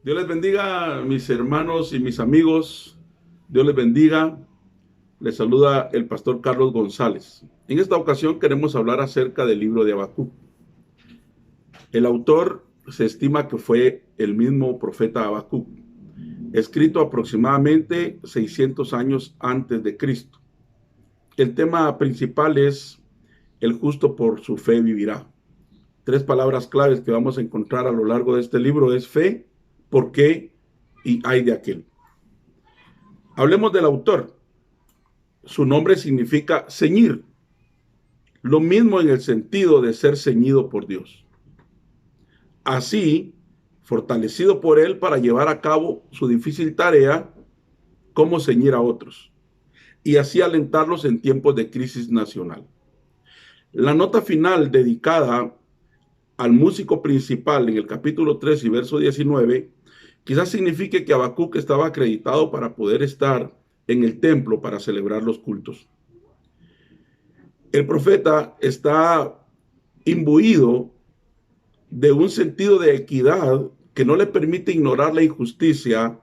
Dios les bendiga, mis hermanos y mis amigos. Dios les bendiga. Les saluda el pastor Carlos González. En esta ocasión queremos hablar acerca del libro de Habacuc. El autor se estima que fue el mismo profeta Habacuc, escrito aproximadamente 600 años antes de Cristo. El tema principal es: el justo por su fe vivirá. Tres palabras claves que vamos a encontrar a lo largo de este libro es fe, por qué y ay de aquel. Hablemos del autor. Su nombre significa ceñir, lo mismo en el sentido de ser ceñido por Dios. Así, fortalecido por él para llevar a cabo su difícil tarea, como ceñir a otros, y así alentarlos en tiempos de crisis nacional. La nota final dedicada al músico principal en el capítulo 3 y verso 19, quizás signifique que Habacuc estaba acreditado para poder estar en el templo para celebrar los cultos. El profeta está imbuido de un sentido de equidad que no le permite ignorar la injusticia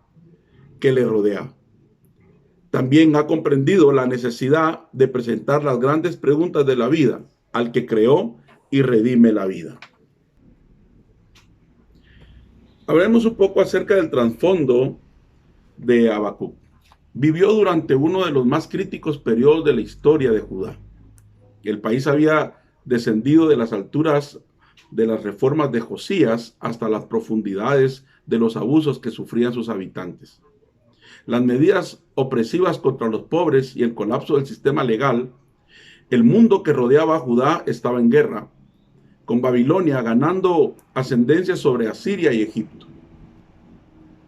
que le rodea. También ha comprendido la necesidad de presentar las grandes preguntas de la vida al que creó y redime la vida. Hablemos un poco acerca del trasfondo de Habacuc. Vivió durante uno de los más críticos periodos de la historia de Judá. El país había descendido de las alturas de las reformas de Josías hasta las profundidades de los abusos que sufrían sus habitantes. Las medidas opresivas contra los pobres y el colapso del sistema legal. El mundo que rodeaba a Judá estaba en guerra, con Babilonia ganando ascendencia sobre Asiria y Egipto.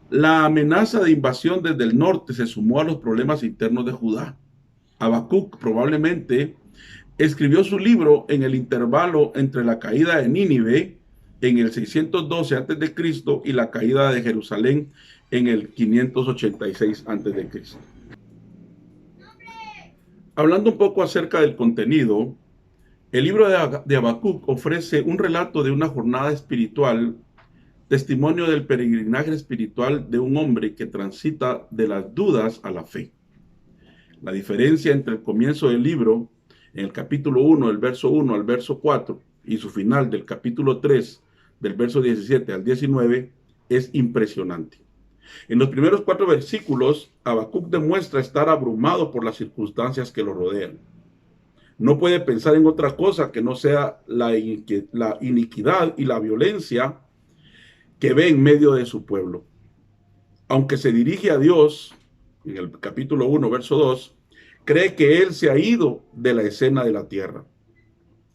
La amenaza de invasión desde el norte se sumó a los problemas internos de Judá. Habacuc probablemente escribió su libro en el intervalo entre la caída de Nínive en el 612 a.C. y la caída de Jerusalén en el 586 a.C. Hablando un poco acerca del contenido, el libro de Habacuc ofrece un relato de una jornada espiritual, testimonio del peregrinaje espiritual de un hombre que transita de las dudas a la fe. La diferencia entre el comienzo del libro, en el capítulo 1, del verso 1 al verso 4, y su final del capítulo 3, del verso 17 al 19, es impresionante. En los primeros 4 versículos, Habacuc demuestra estar abrumado por las circunstancias que lo rodean. No puede pensar en otra cosa que no sea la iniquidad y la violencia que ve en medio de su pueblo. Aunque se dirige a Dios, en el capítulo 1, verso 2, cree que Él se ha ido de la escena de la tierra.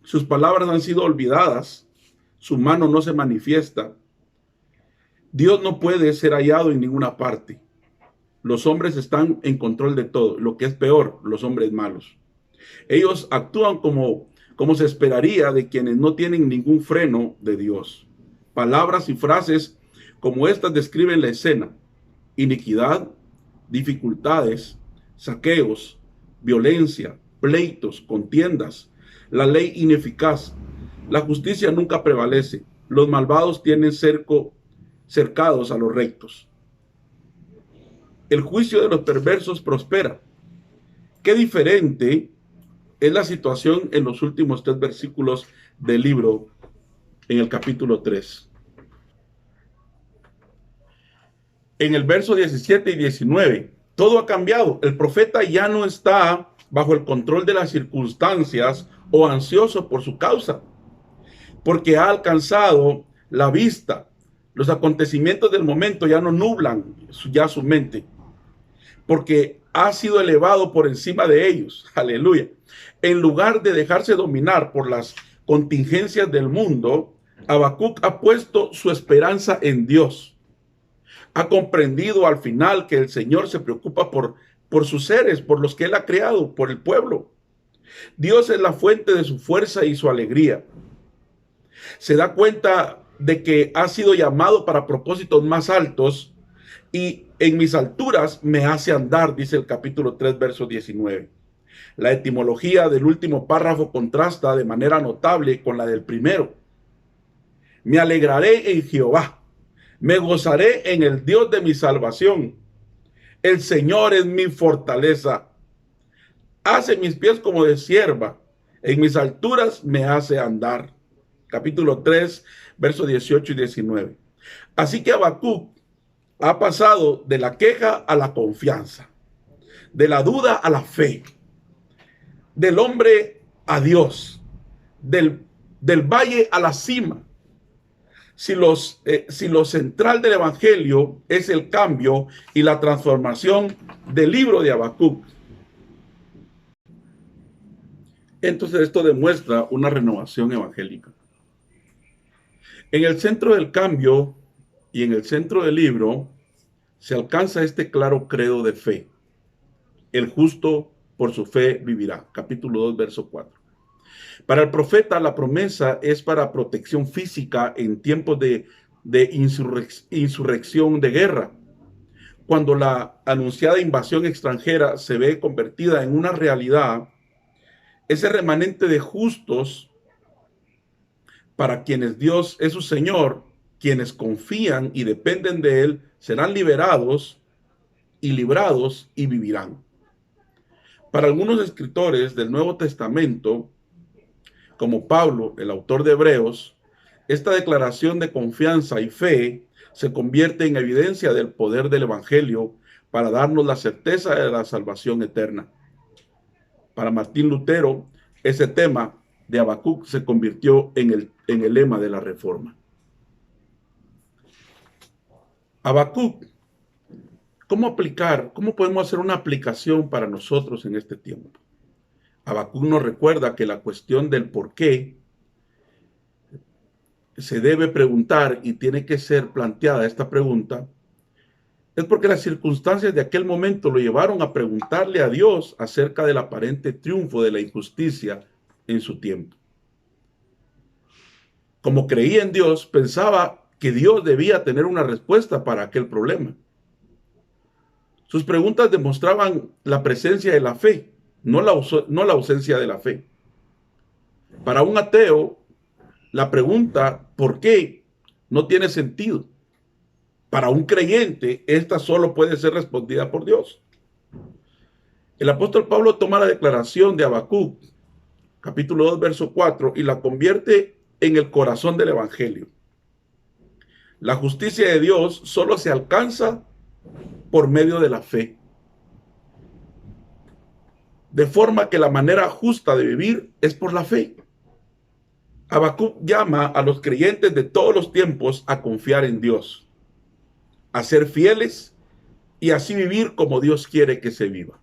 Sus palabras han sido olvidadas, su mano no se manifiesta. Dios no puede ser hallado en ninguna parte. Los hombres están en control de todo, lo que es peor, los hombres malos. Ellos actúan como se esperaría de quienes no tienen ningún freno de Dios. Palabras y frases como estas describen la escena: iniquidad, dificultades, saqueos, violencia, pleitos, contiendas, la ley ineficaz, la justicia nunca prevalece, los malvados tienen cercados a los rectos. El juicio de los perversos prospera. Qué diferente es la situación en los últimos 3 versículos del libro, en el capítulo 3. En el verso 17 y 19, todo ha cambiado. El profeta ya no está bajo el control de las circunstancias o ansioso por su causa, porque ha alcanzado la vista. Los acontecimientos del momento ya no nublan ya su mente, porque ha sido elevado por encima de ellos. Aleluya. En lugar de dejarse dominar por las contingencias del mundo, Habacuc ha puesto su esperanza en Dios. Ha comprendido al final que el Señor se preocupa por sus seres, por los que Él ha creado, por el pueblo. Dios es la fuente de su fuerza y su alegría. Se da cuenta de que ha sido llamado para propósitos más altos, y en mis alturas me hace andar, dice el capítulo 3, verso 19. La etimología del último párrafo contrasta de manera notable con la del primero. Me alegraré en Jehová. Me gozaré en el Dios de mi salvación. El Señor es mi fortaleza. Hace mis pies como de sierva. En mis alturas me hace andar. Capítulo 3, versos 18 y 19. Así que Habacuc ha pasado de la queja a la confianza, de la duda a la fe, del hombre a Dios, del valle a la cima. Si lo central del evangelio es el cambio y la transformación del libro de Habacuc, entonces esto demuestra una renovación evangélica. En el centro del cambio y en el centro del libro se alcanza este claro credo de fe. El justo por su fe vivirá. Capítulo 2, verso 4. Para el profeta la promesa es para protección física en tiempos de insurrección, de guerra. Cuando la anunciada invasión extranjera se ve convertida en una realidad, ese remanente de justos para quienes Dios es su Señor, quienes confían y dependen de Él, serán liberados y librados y vivirán. Para algunos escritores del Nuevo Testamento, como Pablo, el autor de Hebreos, esta declaración de confianza y fe se convierte en evidencia del poder del Evangelio para darnos la certeza de la salvación eterna. Para Martín Lutero, ese tema de Habacuc se convirtió en el lema de la Reforma. Habacuc, ¿cómo podemos hacer una aplicación para nosotros en este tiempo? Habacuc nos recuerda que la cuestión del por qué se debe preguntar y tiene que ser planteada esta pregunta, es porque las circunstancias de aquel momento lo llevaron a preguntarle a Dios acerca del aparente triunfo de la injusticia en su tiempo. Como creía en Dios, pensaba que Dios debía tener una respuesta para aquel problema. Sus preguntas demostraban la presencia de la fe, no la ausencia de la fe. Para un ateo, la pregunta ¿por qué? No tiene sentido. Para un creyente, esta solo puede ser respondida por Dios. El apóstol Pablo toma la declaración de Habacuc, capítulo 2, verso 4, y la convierte en el corazón del evangelio. La justicia de Dios solo se alcanza por medio de la fe. De forma que la manera justa de vivir es por la fe. Habacuc llama a los creyentes de todos los tiempos a confiar en Dios, a ser fieles y así vivir como Dios quiere que se viva.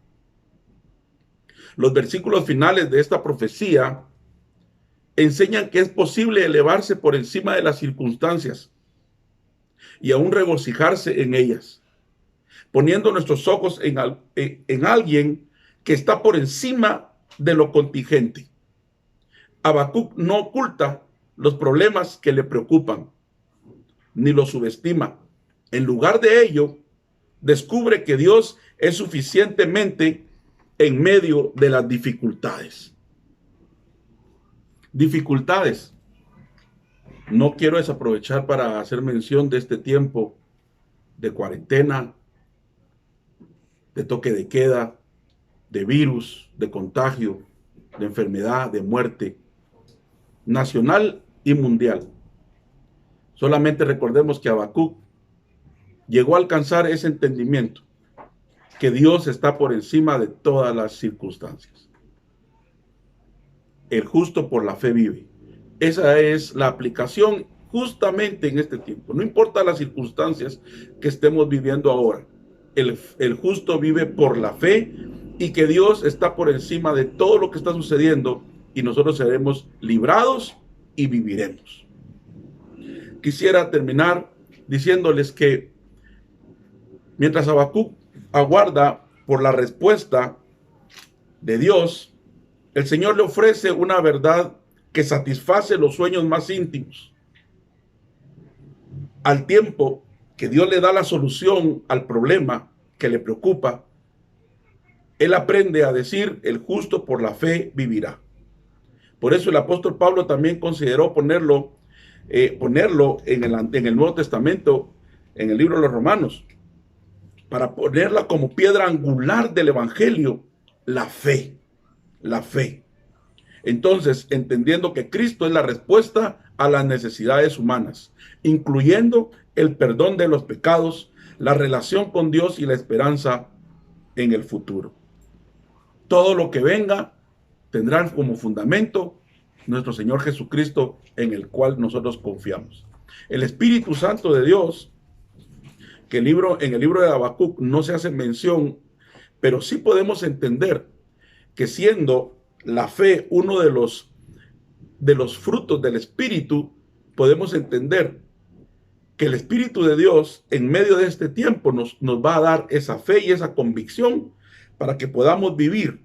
Los versículos finales de esta profecía enseñan que es posible elevarse por encima de las circunstancias y aún regocijarse en ellas, poniendo nuestros ojos en alguien que está por encima de lo contingente. Habacuc no oculta los problemas que le preocupan, ni los subestima. En lugar de ello, descubre que Dios es suficientemente en medio de las dificultades. Dificultades. No quiero desaprovechar para hacer mención de este tiempo de cuarentena, de toque de queda, de virus, de contagio, de enfermedad, de muerte, nacional y mundial. Solamente recordemos que Habacuc llegó a alcanzar ese entendimiento, que Dios está por encima de todas las circunstancias. El justo por la fe vive. Esa es la aplicación justamente en este tiempo. No importa las circunstancias que estemos viviendo ahora. El justo vive por la fe y que Dios está por encima de todo lo que está sucediendo y nosotros seremos librados y viviremos. Quisiera terminar diciéndoles que mientras Habacuc aguarda por la respuesta de Dios, el Señor le ofrece una verdad que satisface los sueños más íntimos. Al tiempo que Dios le da la solución al problema que le preocupa, él aprende a decir: el justo por la fe vivirá. Por eso el apóstol Pablo también consideró ponerlo en el Nuevo Testamento en el libro de los Romanos, para ponerla como piedra angular del evangelio, la fe, la fe. Entonces, entendiendo que Cristo es la respuesta a las necesidades humanas, incluyendo el perdón de los pecados, la relación con Dios y la esperanza en el futuro. Todo lo que venga tendrá como fundamento nuestro Señor Jesucristo, en el cual nosotros confiamos. El Espíritu Santo de Dios, que en el libro de Habacuc no se hace mención, pero sí podemos entender que siendo la fe uno de los frutos del Espíritu, podemos entender que el Espíritu de Dios en medio de este tiempo nos va a dar esa fe y esa convicción para que podamos vivir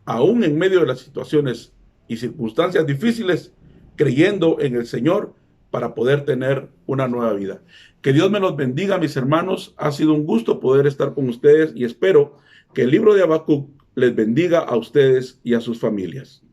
aún en medio de las situaciones y circunstancias difíciles, creyendo en el Señor para poder tener una nueva vida. Que Dios me los bendiga, mis hermanos. Ha sido un gusto poder estar con ustedes y espero que el libro de Habacuc les bendiga a ustedes y a sus familias.